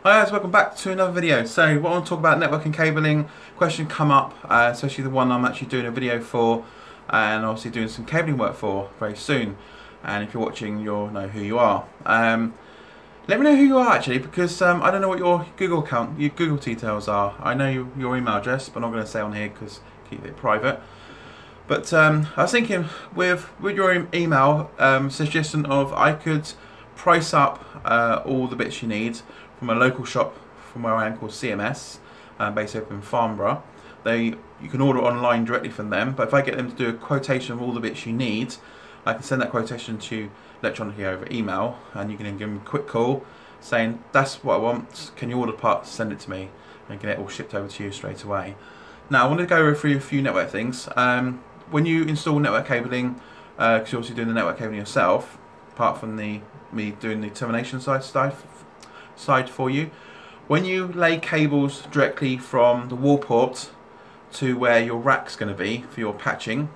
Hi guys, welcome back to another video. So what I want to talk about networking cabling, question come up, especially the one I'm actually doing a video for and obviously doing some cabling work for very soon. And if you're watching, you'll know who you are. Let me know who you are actually, because I don't know what your Google account, your Google details are. I know your email address, but I'm not going to say on here because keep it private. But I was thinking with your email suggestion of I could price up all the bits you need from a local shop from where I am called CMS, based up in Farnborough. You can order online directly from them, but if I get them to do a quotation of all the bits you need, I can send that quotation to you electronically over email, and you can then give them a quick call saying that's what I want, can you order parts, send it to me, and get it all shipped over to you straight away. Now I want to go through a few network things. When you install network cabling, because you're obviously doing the network cabling yourself, apart from me doing the termination side for you, when you lay cables directly from the wall port to where your rack's going to be for your patching,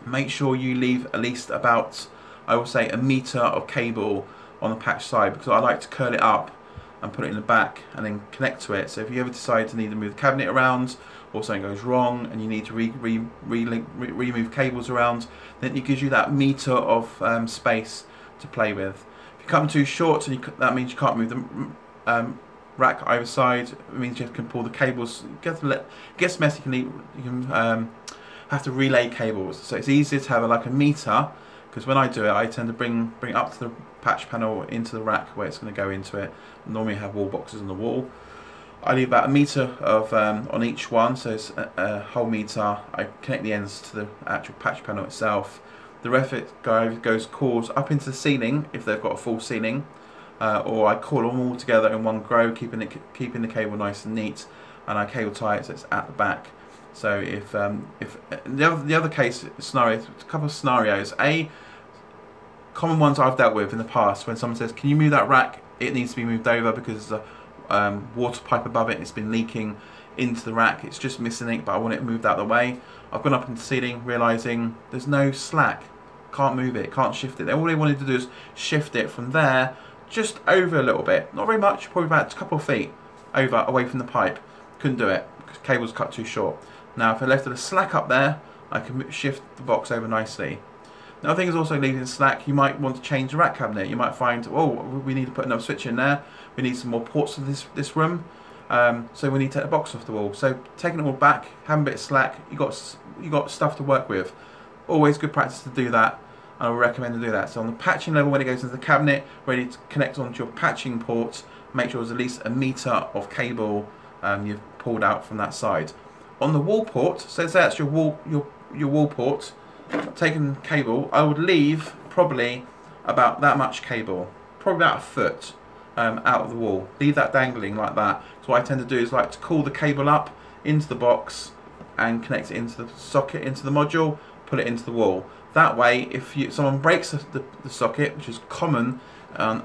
make sure you leave at least about, I will say, a metre of cable on the patch side, because I like to curl it up and put it in the back and then connect to it. So if you ever decide to need to move the cabinet around or something goes wrong and you need to remove cables around, then it gives you that metre of space to play with. If you come too short, and that means you can't move the rack either side. It means you can pull the cables. It gets messy. You can have to relay cables. So it's easier to have like a metre, because when I do it, I tend to bring it up to the patch panel into the rack where it's going to go into it. Normally I have wall boxes on the wall. I leave about a metre of on each one, so it's a whole metre. I connect the ends to the actual patch panel itself. The rest of it goes calls up into the ceiling if they've got a full ceiling, or I call them all together in one grow, keeping the cable nice and neat, and I cable tie it so it's at the back. So if the other case scenario, a couple of scenarios. Common ones I've dealt with in the past, when someone says, "Can you move that rack? It needs to be moved over because there's a water pipe above it. And it's been leaking into the rack. It's just missing it, but I want it moved out of the way." I've gone up into the ceiling, realising there's no slack. Can't move it. Can't shift it. All they wanted to do is shift it from there, just over a little bit. Not very much. Probably about a couple of feet over, away from the pipe. Couldn't do it because the cable was cut too short. Now, if I left a slack up there, I can shift the box over nicely. The other thing is also leaving slack. You might want to change the rack cabinet. You might find, oh, we need to put another switch in there. We need some more ports for this room. So we need to take the box off the wall. So taking it all back, having a bit of slack, you got stuff to work with. Always good practice to do that. I would recommend to do that. So on the patching level, when it goes into the cabinet, ready to connect onto your patching port, make sure there's at least a metre of cable you've pulled out from that side. On the wall port, so say that's your wall port, taking cable, I would leave probably about that much cable, probably about a foot out of the wall. Leave that dangling like that. So what I tend to do is like to cool the cable up into the box and connect it into the socket, into the module, put it into the wall. That way, if someone breaks the socket, which is common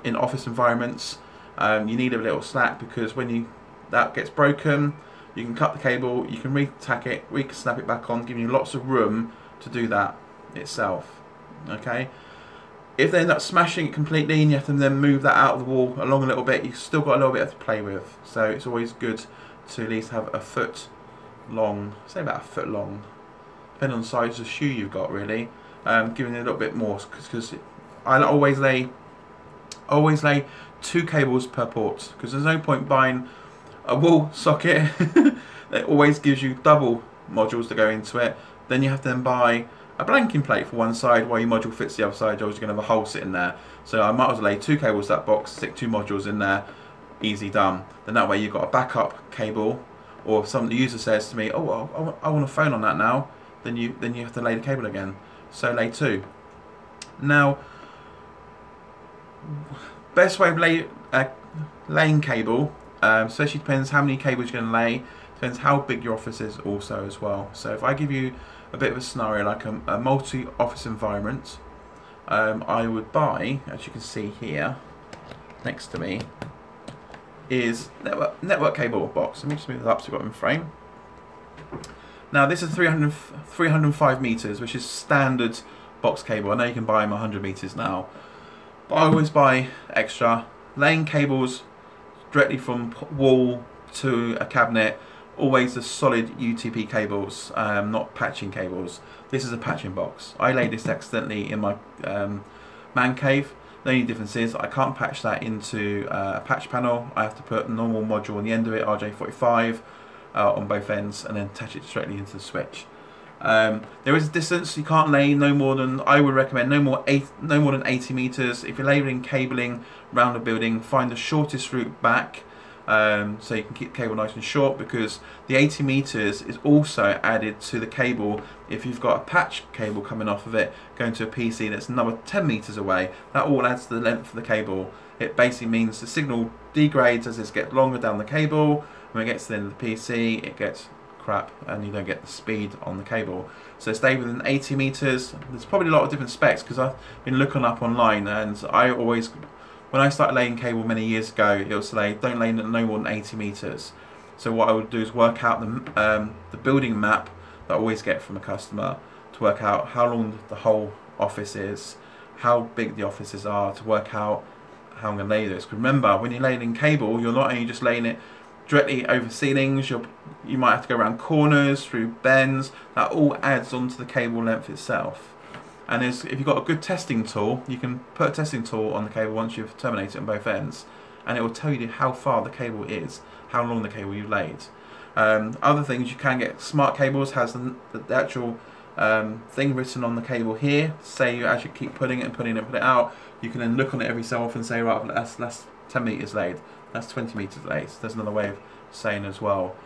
in office environments, you need a little slack, because when that gets broken, you can cut the cable, you can re-tack it, snap it back on, giving you lots of room to do that itself. Okay. If they end up smashing it completely and you have to then move that out of the wall along a little bit, you've still got a little bit to play with. So it's always good to at least have a foot long, say about a foot long, depending on the size of the shoe you've got, really. Giving it a little bit more, because I always lay 2 cables per port, because there's no point buying a wall socket that always gives you double modules to go into it. Then you have to then buy a blanking plate for one side while your module fits the other side. You're always going to have a hole sitting there. So I might as well lay 2 cables to that box, stick 2 modules in there, easy done. Then that way you've got a backup cable, or if the user says to me, "Oh, I want a phone on that now," then you have to lay the cable again. So lay 2. Now, best way of laying cable, especially depends how many cables you're going to lay, depends how big your office is also as well. So if I give you a bit of a scenario like a multi-office environment, I would buy, as you can see here next to me, is network cable box. Let me just move that up so we've got it in frame. Now this is 305 meters, which is standard box cable. I know you can buy them 100 meters now, but I always buy extra. Laying cables directly from wall to a cabinet, always the solid UTP cables, not patching cables. This is a patching box. I laid this accidentally in my man cave. The only difference is I can't patch that into a patch panel. I have to put a normal module on the end of it, RJ45, on both ends, and then attach it directly into the switch. There is a distance. You can't lay no more than, I would recommend no more than 80 meters. If you're laying cabling around a building, find the shortest route back, so you can keep the cable nice and short, because the 80 meters is also added to the cable. If you've got a patch cable coming off of it going to a PC that's another 10 meters away, that all adds to the length of the cable. It basically means the signal degrades as it gets longer down the cable. When it gets to the end of the PC, it gets crap and you don't get the speed on the cable. So stay within 80 meters. There's probably a lot of different specs, because I've been looking up online, and I always, when I started laying cable many years ago, it will say don't lay no more than 80 meters. So what I would do is work out the building map that I always get from a customer, to work out how long the whole office is, how big the offices are, to work out how I'm going to lay this. Because remember, when you're laying cable, you're not only just laying it directly over ceilings, you might have to go around corners, through bends. That all adds onto the cable length itself. And if you've got a good testing tool, you can put a testing tool on the cable once you've terminated it on both ends, and it will tell you how far the cable is, how long the cable you've laid. Other things, you can get smart cables, has the actual thing written on the cable here. Say you actually keep putting it out, you can then look on it every so often and say, right, that's 10 meters laid, that's 20 meters laid. There's another way of saying as well.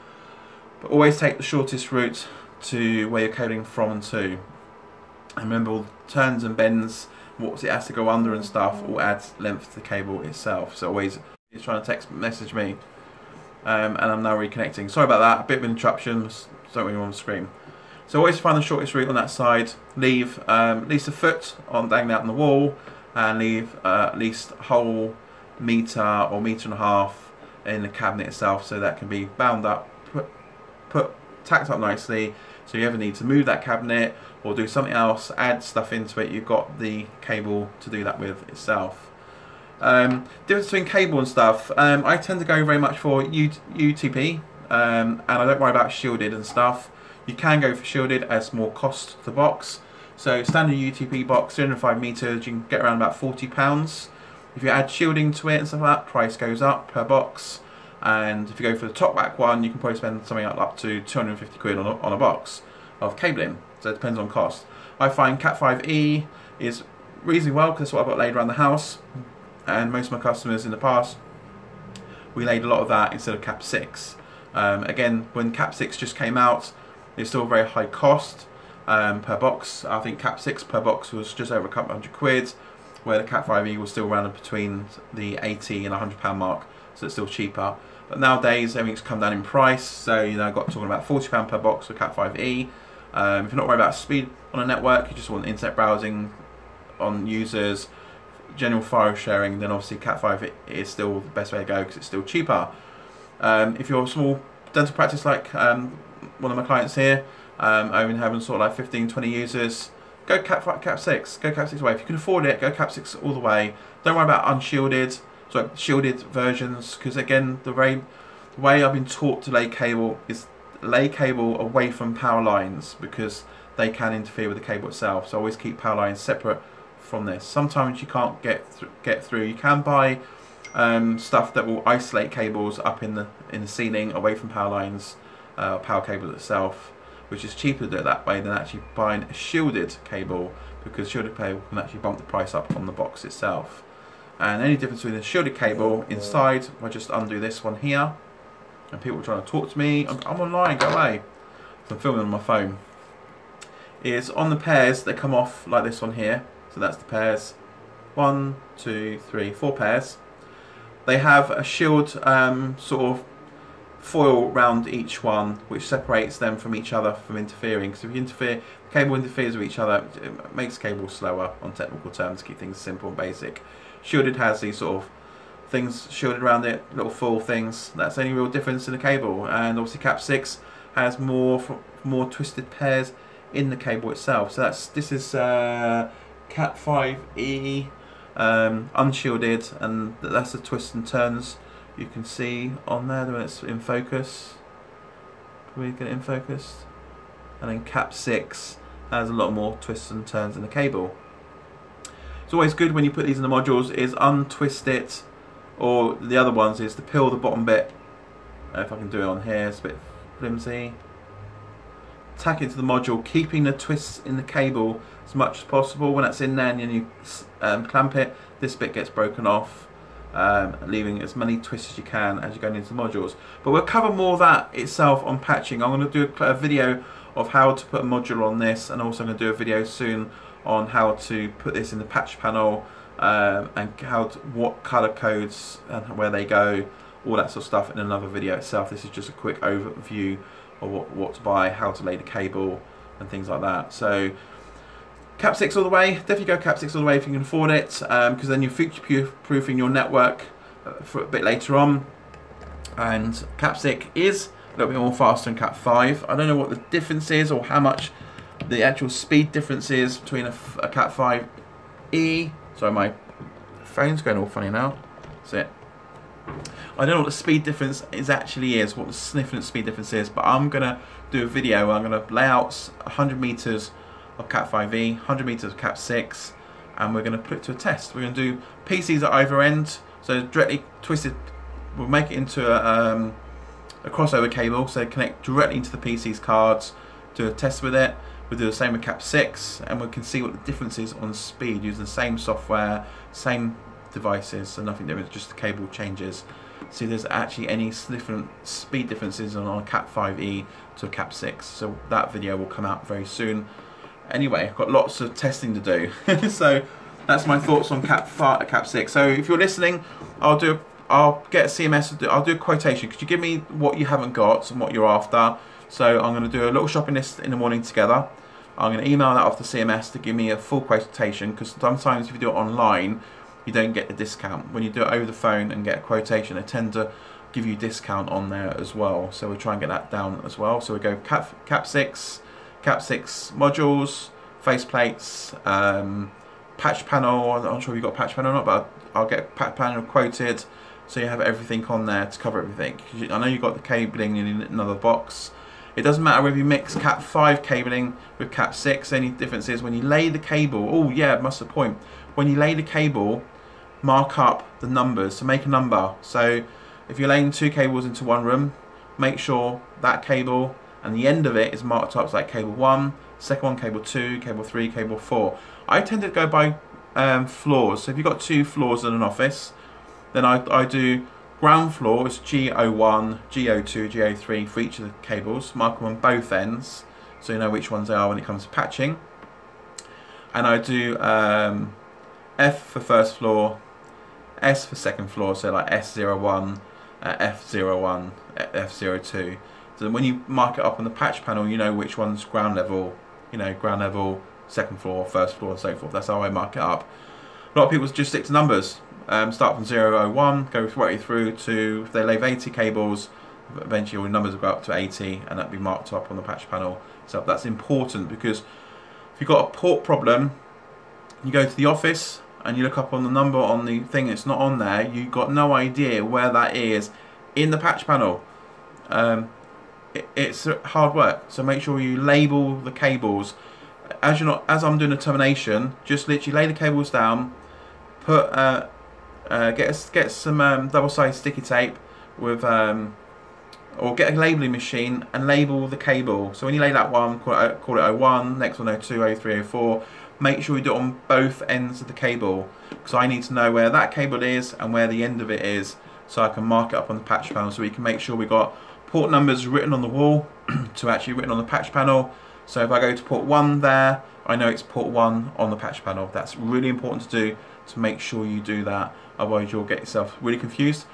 But always take the shortest route to where you're cabling from and to. And remember, all the turns and bends, what it has to go under and stuff, all adds length to the cable itself. So always, it's trying to text message me, and I'm now reconnecting. Sorry about that, a bit of an interruption, don't really want to scream. So always find the shortest route on that side, leave at least a foot on dangling out on the wall, and leave at least a whole meter or meter and a half in the cabinet itself, so that can be bound up, tacked up nicely. So you ever need to move that cabinet or do something else, add stuff into it, you've got the cable to do that with itself. Difference between cable and stuff, I tend to go very much for UTP, and I don't worry about shielded and stuff. You can go for shielded as more cost to the box. So standard UTP box, 305 meters, you can get around about £40. If you add shielding to it and stuff like that, price goes up per box. And if you go for the top back one, you can probably spend something up to 250 quid on a box of cabling. So it depends on cost. I find Cat 5e is reasonably well, because that's what I've got laid around the house. And most of my customers in the past, we laid a lot of that instead of Cat 6. Again, when Cat 6 just came out, it's still a very high cost per box. I think Cat 6 per box was just over a couple hundred quid, where the Cat 5e was still around between the 80 and £100 mark, so it's still cheaper. But nowadays everything's come down in price, so I've got talking about £40 per box for Cat 5e. If you're not worried about speed on a network, you just want internet browsing on users, general file sharing, then obviously Cat 5 is still the best way to go, because it's still cheaper. If you're a small dental practice like one of my clients here, only having sort of like 15-20 users, go Cat 6. Go Cat 6 away. If you can afford it, go Cat 6 all the way. Don't worry about unshielded, shielded versions, because again, the way I've been taught to lay cable is lay cable away from power lines, because they can interfere with the cable itself. So always keep power lines separate from this. Sometimes you can't get through. You can buy stuff that will isolate cables up in the ceiling away from power lines, power cable itself, which is cheaper to do it that way than actually buying a shielded cable, because shielded cable can actually bump the price up on the box itself. And any difference between the shielded cable inside, if I just undo this one here, and people are trying to talk to me, I'm online, go away. I'm filming on my phone. Is on the pairs, they come off like this one here. So that's the pairs. 1, 2, 3, 4 pairs. They have a shield sort of foil round each one, which separates them from each other from interfering. Because if you the cable interferes with each other, it makes cable slower on technical terms, to keep things simple and basic. Shielded has these sort of things shielded around it, little foil things. That's the only real difference in the cable. And obviously Cat 6 has more twisted pairs in the cable itself. So this is Cat 5e unshielded, and that's the twists and turns you can see on there when it's in focus. Probably get it in focus. And then Cat 6 has a lot more twists and turns in the cable. It's always good when you put these in the modules is untwist it, or the other ones is to peel the bottom bit. If I can do it on here, it's a bit flimsy. Tack it to the module, keeping the twists in the cable as much as possible. When that's in there and you clamp it, this bit gets broken off, leaving as many twists as you can as you're going into the modules. But we'll cover more of that itself on patching. I'm going to do a video of how to put a module on this, and also I'm going to do a video soon on how to put this in the patch panel, and what color codes and where they go, all that sort of stuff in another video itself. This is just a quick overview of what to buy, how to lay the cable and things like that. So Cat 6 all the way, definitely go Cat 6 all the way if you can afford it, because then you're future proofing your network for a bit later on. And Cat 6 is a little bit more faster than Cat 5. I don't know what the difference is or how much the actual speed difference is between a Cat 5e. Sorry, my phone's going all funny now. That's it. I don't know what the speed difference actually is, what the significant speed difference is, but I'm going to do a video. I'm going to lay out 100 meters of Cat 5e, 100 meters of Cat 6, and we're going to put it to a test. We're going to do PCs at either end, so directly twisted. We'll make it into a crossover cable, so connect directly into the PC's cards, do a test with it. We'll do the same with Cat 6, and we can see what the difference is on speed using the same software, same devices, so nothing different, just the cable changes. See if there's actually any different speed differences on a Cat 5e to a Cat 6. So that video will come out very soon. Anyway, I've got lots of testing to do. So that's my thoughts on Cat 6. So if you're listening, I'll get a CMS, I'll do a quotation. Could you give me what you haven't got and what you're after? So I'm going to do a little shopping list in the morning together. I'm going to email that off to CMS to give me a full quotation, because sometimes if you do it online, you don't get the discount. When you do it over the phone and get a quotation, they tend to give you a discount on there as well. So we'll try and get that down as well. So we go Cat 6 modules, faceplates, patch panel. I'm not sure if you've got patch panel or not, but I'll get patch panel quoted, so you have everything on there to cover everything. I know you've got the cabling in another box. It doesn't matter whether you mix Cat 5 cabling with Cat 6. Any difference is when you lay the cable. Oh yeah, that's the point. When you lay the cable, mark up the numbers, so make a number. So if you're laying 2 cables into one room, make sure that cable and the end of it is marked up, so like cable 1, second one cable 2, cable 3, cable 4. I tend to go by floors. So if you've got 2 floors in an office, then I do ground floor is G01, G02, G03 for each of the cables, mark them on both ends so you know which ones they are when it comes to patching. And I do F for first floor, S for second floor, so like S01, F01, F02. So when you mark it up on the patch panel, you know which one's ground level, ground level, second floor, first floor, and so forth. That's how I mark it up. A lot of people just stick to numbers. Start from 001, go right through to, if they lay 80 cables, eventually your numbers will go up to 80, and that'll be marked up on the patch panel. So that's important, because if you've got a port problem, you go to the office and you look up on the number on the thing that's not on there, you've got no idea where that is in the patch panel. It's hard work, so make sure you label the cables. As I'm doing a termination, just literally lay the cables down, put get some double-sided sticky tape with or get a labelling machine and label the cable. So when you lay that one, call it 01, next one 02, 03, 04. Make sure you do it on both ends of the cable, because I need to know where that cable is and where the end of it is, so I can mark it up on the patch panel, so we can make sure we got port numbers written on the wall to actually written on the patch panel. So if I go to port 1 there, I know it's port 1 on the patch panel. That's really important to do, to make sure you do that, otherwise you'll get yourself really confused.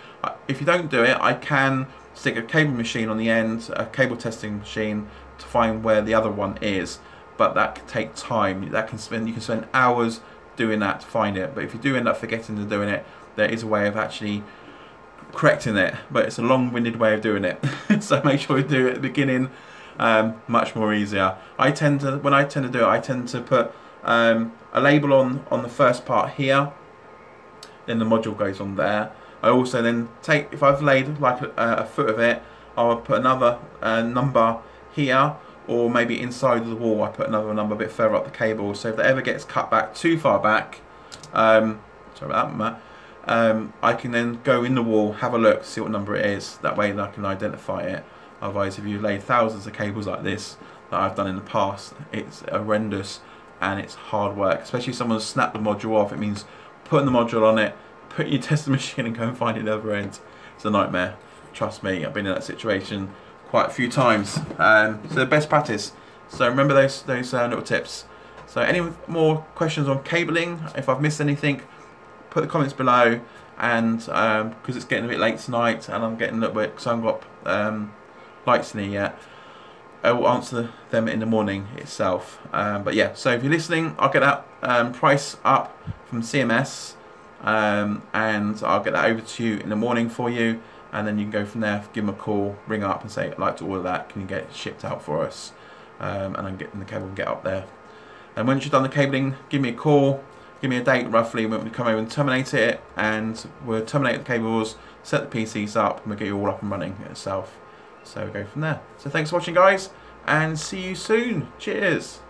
If you don't do it, I can stick a cable machine on the end, a cable testing machine, to find where the other one is, but that can take time. You can spend hours doing that to find it, but if you do end up forgetting to doing it, there is a way of actually correcting it, but it's a long-winded way of doing it. So make sure you do it at the beginning, much more easier. When I tend to do it, I tend to put a label on the first part here, then the module goes on there. I also then take, if I've laid like a foot of it, I'll put another number here, or maybe inside of the wall I put another number a bit further up the cable, so if it ever gets cut back too far back, sorry about that, Matt, I can then go in the wall, have a look, see what number it is, that way I can identify it. Otherwise, if you laid thousands of cables like this that I've done in the past, it's horrendous and it's hard work, especially if someone's snapped the module off. It means putting the module on it, put your tester machine and go and find it at the other end. It's a nightmare, trust me, I've been in that situation quite a few times. So the best practice, so remember those little tips. So any more questions on cabling, if I've missed anything, put the comments below, and because it's getting a bit late tonight and I'm getting a little bit, because I haven't got lights in here yet, I will answer them in the morning itself. But yeah, so if you're listening, I'll get that price up from CMS, and I'll get that over to you in the morning for you, and then you can go from there, give them a call, ring up and say, I'd like to order that, can you get it shipped out for us? And I'm getting the cable and get up there. And once you've done the cabling, give me a call, give me a date roughly when we come over and terminate it, and we'll terminate the cables, set the PCs up, and we'll get you all up and running itself. So we'll go from there. So thanks for watching, guys, and see you soon. Cheers.